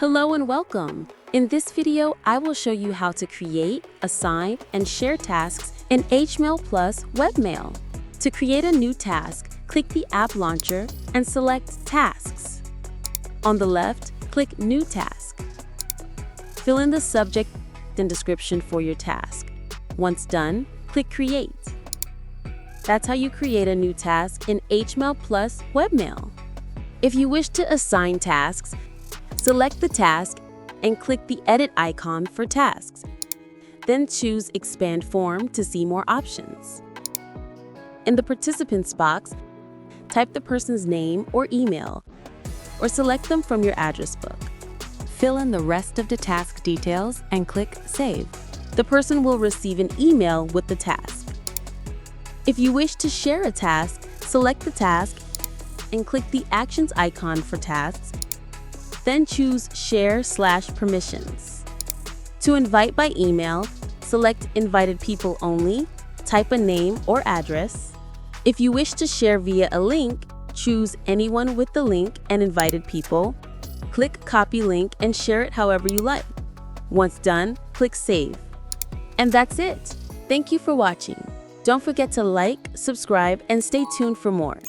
Hello and welcome. In this video, I will show you how to create, assign, and share tasks in HMailPlus webmail. To create a new task, click the app launcher and select Tasks. On the left, click New Task. Fill in the subject and description for your task. Once done, click Create. That's how you create a new task in HMailPlus webmail. If you wish to assign tasks, select the task and click the Edit icon for tasks. Then choose Expand Form to see more options. In the Participants box, type the person's name or email, or select them from your address book. Fill in the rest of the task details and click Save. The person will receive an email with the task. If you wish to share a task, select the task and click the Actions icon for tasks. Then choose Share/Permissions. To invite by email, select Invited People Only, type a name or address. If you wish to share via a link, choose Anyone with the link and Invited People. Click Copy Link and share it however you like. Once done, click Save. And that's it. Thank you for watching. Don't forget to like, subscribe, and stay tuned for more.